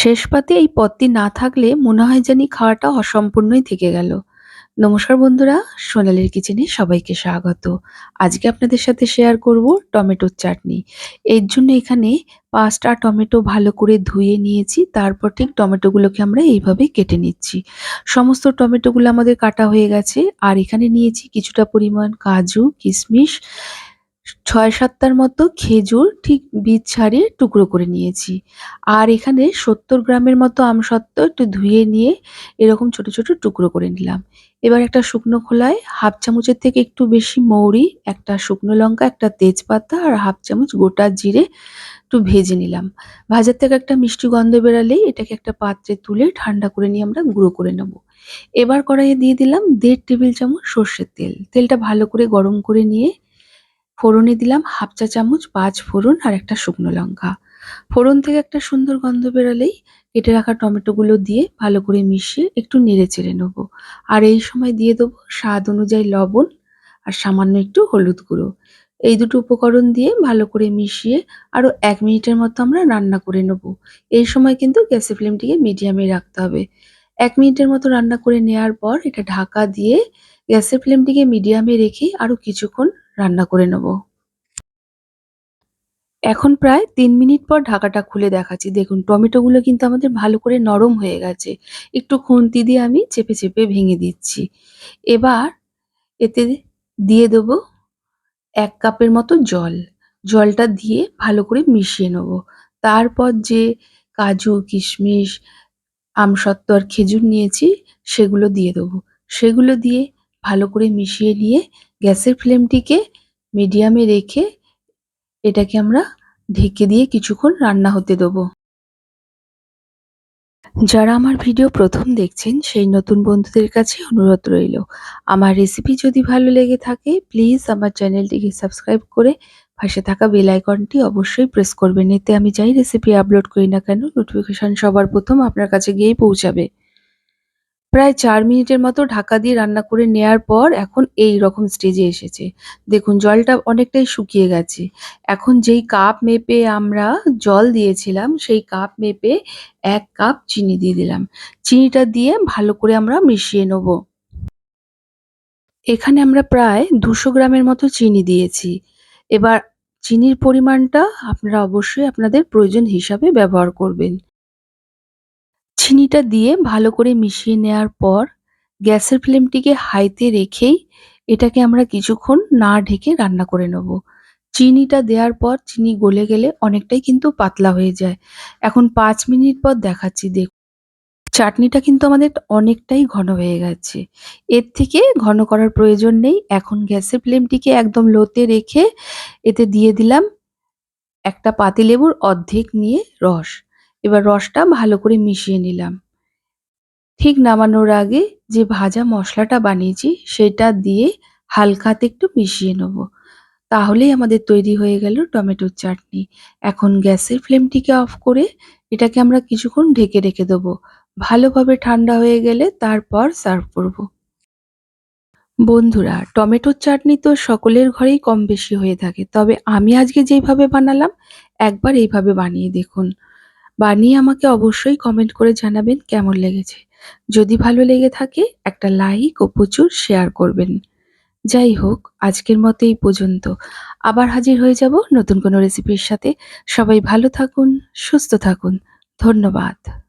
শেষ পাতে এই পদটি না থাকলে মনে হয় জানি খাওয়াটা অসম্পূর্ণই থেকে গেল। নমস্কার বন্ধুরা, সোনালীর কিচেনে সবাইকে স্বাগত। আজকে আপনাদের সাথে শেয়ার করব টমেটোর চাটনি। এর জন্য এখানে ৫ টা টমেটো ভালো করে ধুয়ে নিয়েছি। তারপর ঠিক টমেটোগুলোকে আমরা এইভাবে কেটে নিচ্ছি। সমস্ত টমেটোগুলো আমাদের কাটা হয়ে গেছে। আর এখানে নিয়েছি কিছুটা পরিমাণ কাজু, কিশমিশ, ৬-৭ টার মতো খেজুর ঠিক বীজ ছাড়িয়ে টুকরো করে নিয়েছি। আর এখানে ৭০ গ্রামের মতো আমসত্ত্ব একটু ধুয়ে নিয়ে এরকম ছোট, ছোট টুকরো করে নিলাম। এবার একটা শুকনো খোলায় ১/২ চামচের থেকে একটু বেশি মৌরি, একটা শুকনো লঙ্কা, একটা তেজপাতা আর ১/২ চামচ গোটা জিরে একটু ভেজে নিলাম। ভাজার থেকে একটা মিষ্টি গন্ধ বেরালেই এটাকে একটা পাত্রে তুলে ঠান্ডা করে নিয়ে আমরা গুঁড়ো করে নেব। এবার কড়াইয়ে দিয়ে দিলাম ১.৫ টেবিল চামচ সর্ষের তেল। তেলটা ভালো করে গরম করে নিয়ে ফোড়নে দিলাম ১/২ চা চামচ পাঁচ ফোড়ন আর একটা শুকনো লঙ্কা। ফোড়ন থেকে একটা সুন্দর গন্ধ বেরালেই কেটে রাখা টমেটোগুলো দিয়ে ভালো করে মিশিয়ে একটু নেড়েচেড়ে নেব। আর এই সময় দিয়ে দেবো স্বাদ অনুযায়ী লবণ আর সামান্য একটু হলুদ গুঁড়ো। এই দুটো উপকরণ দিয়ে ভালো করে মিশিয়ে আরও ১ মিনিটের মতো আমরা রান্না করে নেব। এই সময় কিন্তু গ্যাসের ফ্লেমটিকে মিডিয়ামে রাখতে হবে। ১ মিনিটের মতো রান্না করে নেওয়ার পর এটা ঢাকা দিয়ে গ্যাসের ফ্লেমটিকে মিডিয়ামে রেখে আরও কিছুক্ষণ রান্না করে নেব। এখন প্রায় ৩ মিনিট পর ঢাকাটা খুলে দেখাচ্ছি। দেখুন টমেটোগুলো কিন্তু আমাদের ভালো করে নরম হয়ে গেছে। একটু খুন্তি দিয়ে আমি চেপে, চেপে ভেঙে দিচ্ছি। এবার এতে দিয়ে দেবো ১ কাপের মতো জল। জলটা দিয়ে ভালো করে মিশিয়ে নেব। তারপর যে কাজু, কিশমিশ, আমসত্ত্ব আর খেজুর নিয়েছি সেগুলো দিয়ে দেবো। সেগুলো দিয়ে ভালো করে মিশিয়ে নিয়ে গ্যাসের ফ্লেমটিকে মিডিয়ামে রেখে এটাকে আমরা ঢেকে দিয়ে কিছুক্ষণ রান্না হতে দেবো। যারা আমার ভিডিও প্রথম দেখছেন সেই নতুন বন্ধুদের কাছে অনুরোধ রইল, আমার রেসিপি যদি ভালো লেগে থাকে প্লিজ আমার চ্যানেলটিকে সাবস্ক্রাইব করে পাশে থাকা বেল আইকনটি অবশ্যই প্রেস করবেন। এতে আমি যাই রেসিপি আপলোড করি না কেন নোটিফিকেশন সবার প্রথম আপনার কাছে গিয়েই পৌঁছাবে। প্রায় ৪ মিনিটের মতো ঢাকা দিয়ে রান্না করে নেয়ার পর এখন এই রকম স্টেজে এসেছে। দেখুন জলটা অনেকটাই শুকিয়ে গেছে। এখন যেই কাপ মেপে আমরা জল দিয়েছিলাম সেই কাপ মেপে ১ কাপ চিনি দিয়ে দিলাম। চিনিটা দিয়ে ভালো করে আমরা মিশিয়ে নেব। এখানে আমরা প্রায় ২০০ গ্রামের মতো চিনি দিয়েছি। এবার চিনির পরিমাণটা আপনারা অবশ্যই আপনাদের প্রয়োজন হিসাবে ব্যবহার করবেন। চিনিটা দিয়ে ভালো করে মিশিয়ে নেয়ার পর গ্যাসের ফ্লেমটিকে হাইতে রেখেই এটাকে আমরা কিছুক্ষণ না ঢেকে রান্না করে নেব। চিনিটা দেওয়ার পর চিনি গলে গেলে অনেকটাই কিন্তু পাতলা হয়ে যায়। এখন ৫ মিনিট পর দেখাচ্ছি দেখুন। চাটনিটা কিন্তু আমাদের অনেকটাই ঘন হয়ে গেছে। এর থেকে ঘন করার প্রয়োজন নেই। এখন গ্যাসের ফ্লেমটিকে একদম লোতে রেখে এতে দিয়ে দিলাম একটা পাতিলেবুর অর্ধেক নিয়ে রস। এবার রসটা ভালো করে মিশিয়ে নিলাম। ঠিক নামানোর আগে যে ভাজা মশলাটা বানিয়েছি সেটা দিয়ে হালকা হাতে একটু মিশিয়ে নেব। তাহলেই আমাদের তৈরি হয়ে গেল টমেটোর চাটনি। এখন গ্যাসের ফ্লেমটিকে অফ করে এটাকে আমরা কিছুক্ষণ ঢেকে রেখে দেবো। ভালোভাবে ঠান্ডা হয়ে গেলে তারপর সার্ভ করব। বন্ধুরা, টমেটোর চাটনি তো সকলের ঘরেই কম বেশি হয়ে থাকে। তবে আমি আজকে যেইভাবে বানালাম একবার এইভাবে বানিয়ে দেখুন। বানিয়ে আমাকে অবশ্যই কমেন্ট করে জানাবেন কেমন লেগেছে। যদি ভালো লেগে থাকে একটা লাইক ও প্রচুর শেয়ার করবেন। যাই হোক আজকের মতো এই পর্যন্ত। আবার হাজির হয়ে যাব নতুন কোনো রেসিপির সাথে। সবাই ভালো থাকুন, সুস্থ থাকুন। ধন্যবাদ।